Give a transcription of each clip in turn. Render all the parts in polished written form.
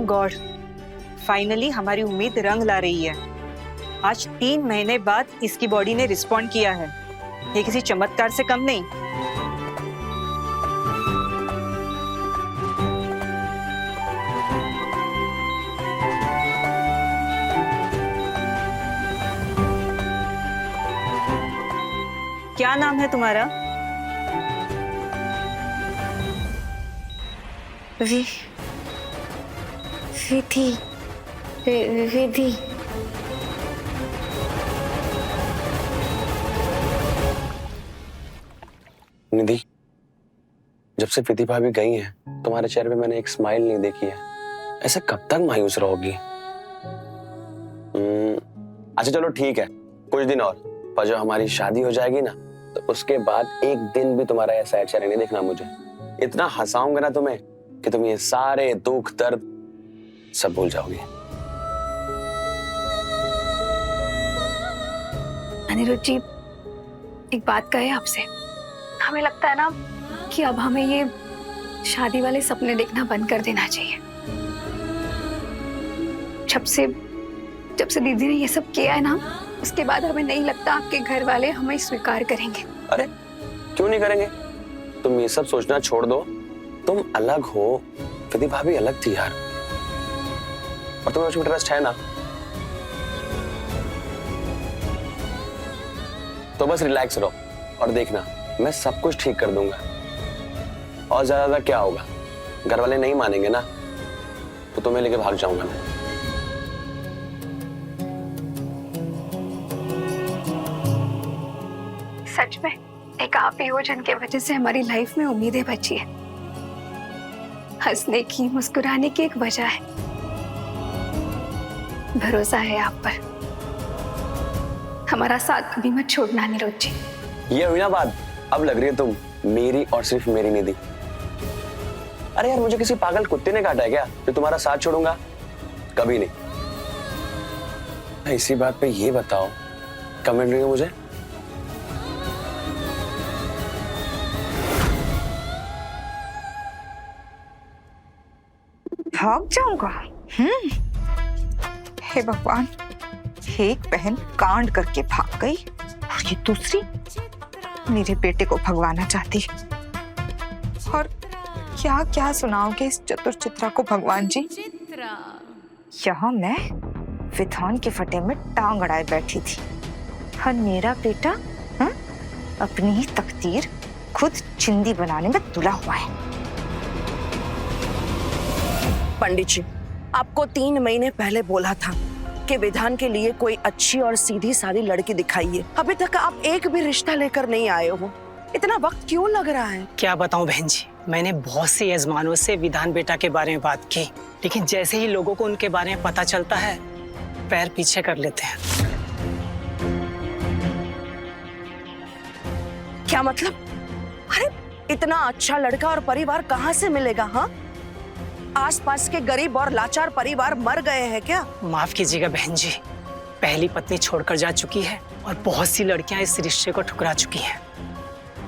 God, finally हमारी उम्मीद रंग ला रही है। आज 3 महीने बाद इसकी बॉडी ने रिस्पॉन्ड किया है। ये किसी चमत्कार से कम नहीं। क्या नाम है तुम्हारा? विधि। विधि। निधि, जब से विधि भाभी गई हैं, तुम्हारे चेहरे पे मैंने एक स्माइल नहीं देखी है। ऐसे कब तक मायूस रहोगी? अच्छा चलो ठीक है, कुछ दिन और, पर जब हमारी शादी हो जाएगी ना, तो उसके बाद एक दिन भी तुम्हारा ऐसा चेहरा नहीं देखना मुझे। इतना हंसाऊंगा ना तुम्हें कि तुम ये सारे दुख दर्द सब भूल जाओगे। अनिरुद्ध जी, एक बात कहे आपसे। हमें लगता है ना कि अब हमें ये शादी वाले सपने देखना बंद कर देना चाहिए। जब से दीदी ने ये सब किया है ना, उसके बाद हमें नहीं लगता आपके घर वाले हमें स्वीकार करेंगे। अरे क्यों नहीं करेंगे? तुम ये सब सोचना छोड़ दो। तुम अलग हो, विधि भाभी अलग थी यार, और तुम्हें उसमें ट्रस्ट है ना, तो बस रिलैक्स रहो और देखना मैं सब कुछ ठीक कर दूंगा। और ज्यादा क्या होगा, घर वाले नहीं मानेंगे ना, तो तुम्हें लेके भाग जाऊंगा मैं। सच में एक आप ही हो जिनके वजह से हमारी लाइफ में उम्मीदें बची है। हंसने की, मुस्कुराने की एक वजह है। भरोसा है आप पर। हमारा साथ कभी मत छोड़ना अनिरुद्ध जी। ये हुई ना बात, अब लग रही है तुम मेरी और सिर्फ मेरी निधि। अरे यार, मुझे किसी पागल कुत्ते ने काटा है क्या जो तुम्हारा साथ छोड़ूंगा? कभी नहीं। इसी बात पे ये बताओ, कब मिल रही हो मुझे? भाग जाऊंगा? हे भगवान, एक बहन कांड करके भाग गई और ये दूसरी मेरे बेटे को भगवाना चाहती। और क्या क्या सुनाओगे इस चतुर चित्रा को भगवान जी? यहाँ मैं विधान के फटे में टांग अड़ाए बैठी थी और मेरा बेटा अपनी ही तकदीर खुद चिंदी बनाने में तुला हुआ है। पंडित जी, आपको 3 महीने पहले बोला था कि विधान के लिए कोई अच्छी और सीधी सादी लड़की दिखाइए। अभी तक आप एक भी रिश्ता लेकर नहीं आए हो। इतना वक्त क्यों लग रहा है? क्या बताऊं बहन जी, मैंने बहुत से यजमानों से विधान बेटा के बारे में बात की, लेकिन जैसे ही लोगों को उनके बारे में पता चलता है, पैर पीछे कर लेते हैं। क्या मतलब? अरे इतना अच्छा लड़का और परिवार कहाँ से मिलेगा? हाँ, आसपास के गरीब और लाचार परिवार मर गए हैं क्या? माफ कीजिएगा बहन जी, पहली पत्नी छोड़कर जा चुकी है और बहुत सी लड़कियां इस रिश्ते को ठुकरा चुकी हैं।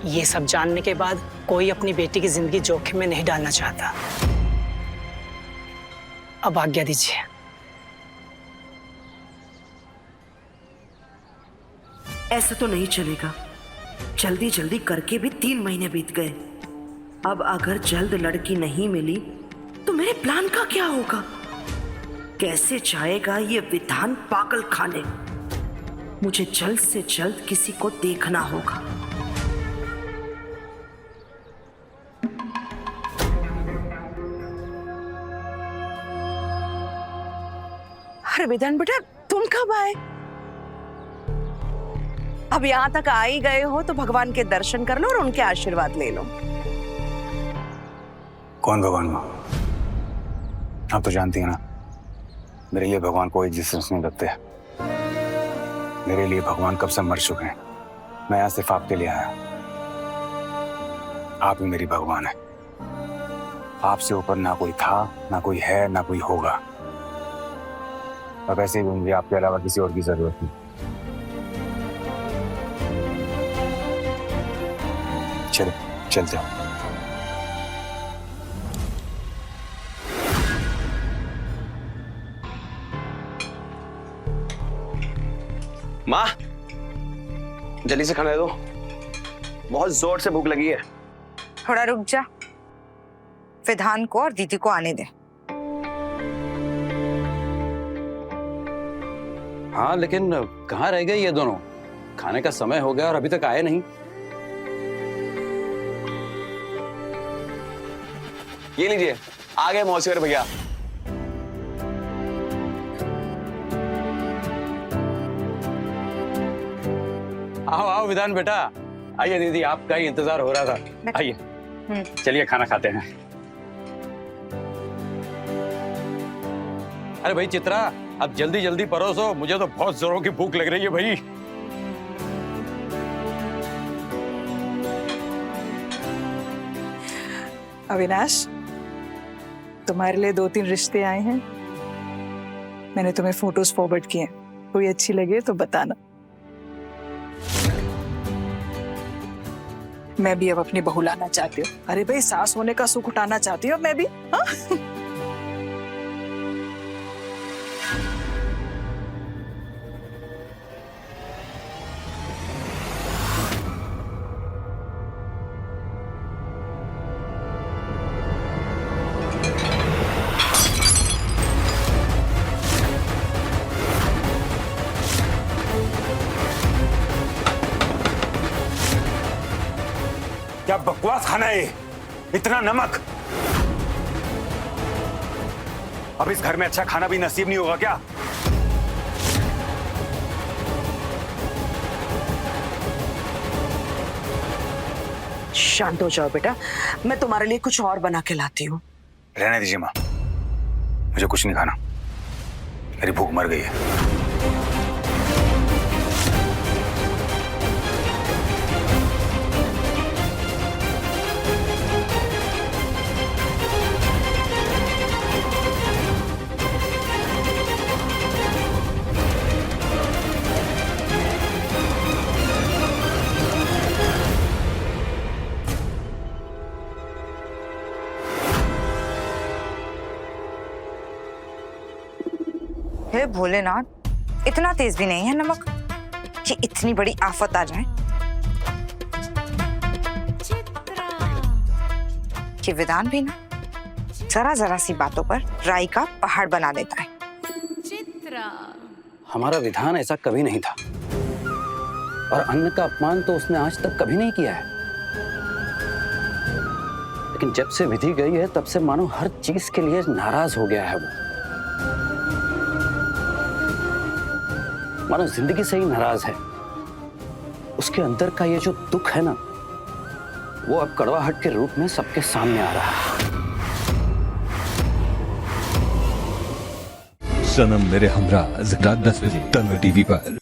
ये सब जानने के बाद कोई अपनी बेटी की जिंदगी जोखिम में नहीं डालना चाहता। अब आज्ञा दीजिए। ऐसा तो नहीं चलेगा। जल्दी जल्दी करके भी 3 महीने बीत गए। अब अगर जल्द लड़की नहीं मिली तो मेरे प्लान का क्या होगा? कैसे जाएगा ये विधान पागल खाने? मुझे जल्द से जल्द किसी को देखना होगा। अरे विधान बेटा, तुम कब आए? अब यहाँ तक आ ही गए हो तो भगवान के दर्शन कर लो और उनके आशीर्वाद ले लो। कौन भगवान माँ? आप तो जानती हैं ना, मेरे लिए भगवान कोई एग्जिस्टेंस नहीं रखते। मेरे लिए भगवान कब से मर चुके हैं। मैं यहाँ सिर्फ आपके लिए आया। आप ही मेरी भगवान है। आपसे ऊपर ना कोई था, ना कोई है, ना कोई होगा। और वैसे भी मुझे आपके अलावा किसी और की जरूरत नहीं। चलो चलते हैं। माँ, जल्दी से खाना दे दो, बहुत जोर से भूख लगी है। थोड़ा रुक जा, विधान को और दीदी को आने दे। हाँ, लेकिन कहाँ रह गए ये दोनों? खाने का समय हो गया और अभी तक आए नहीं। ये लीजिए, आ गए मौसी और भैया। आओ आओ विधान बेटा, आइए। दीदी आपका ही इंतजार हो रहा था, आइए। चलिए खाना खाते हैं। अरे भाई चित्रा, अब जल्दी जल्दी परोसो, मुझे तो बहुत जोरों की भूख लग रही है भाई। अविनाश, तुम्हारे लिए 2-3 रिश्ते आए हैं। मैंने तुम्हें फोटोज फॉरवर्ड किए हैं, कोई अच्छी लगे तो बताना। मैं भी अब अपनी बहू लाना चाहती हूँ। अरे भाई, सास होने का सुख उठाना चाहती हूँ मैं भी। हाँ? क्या बकवास खाना है ये? इतना नमक। अब इस घर में अच्छा खाना भी नसीब नहीं होगा क्या? शांत हो जाओ बेटा, मैं तुम्हारे लिए कुछ और बना के लाती हूँ। रहने दीजिए माँ, मुझे कुछ नहीं खाना, मेरी भूख मर गई है। हे भोलेनाथ, इतना तेज भी नहीं है नमक कि इतनी बड़ी आफत आ जाए कि विधान भी ना जरा जरा सी बातों पर राई का पहाड़ बना देता है। हमारा विधान ऐसा कभी नहीं था, और अन्न का अपमान तो उसने आज तक कभी नहीं किया है। लेकिन जब से विधि गई है तब से मानो हर चीज के लिए नाराज हो गया है वो। मानो जिंदगी से ही नाराज है। उसके अंदर का ये जो दुख है ना, वो अब कड़वाहट के रूप में सबके सामने आ रहा है। सनम मेरे हमराज रात 10 बजे तन्वर टीवी पर।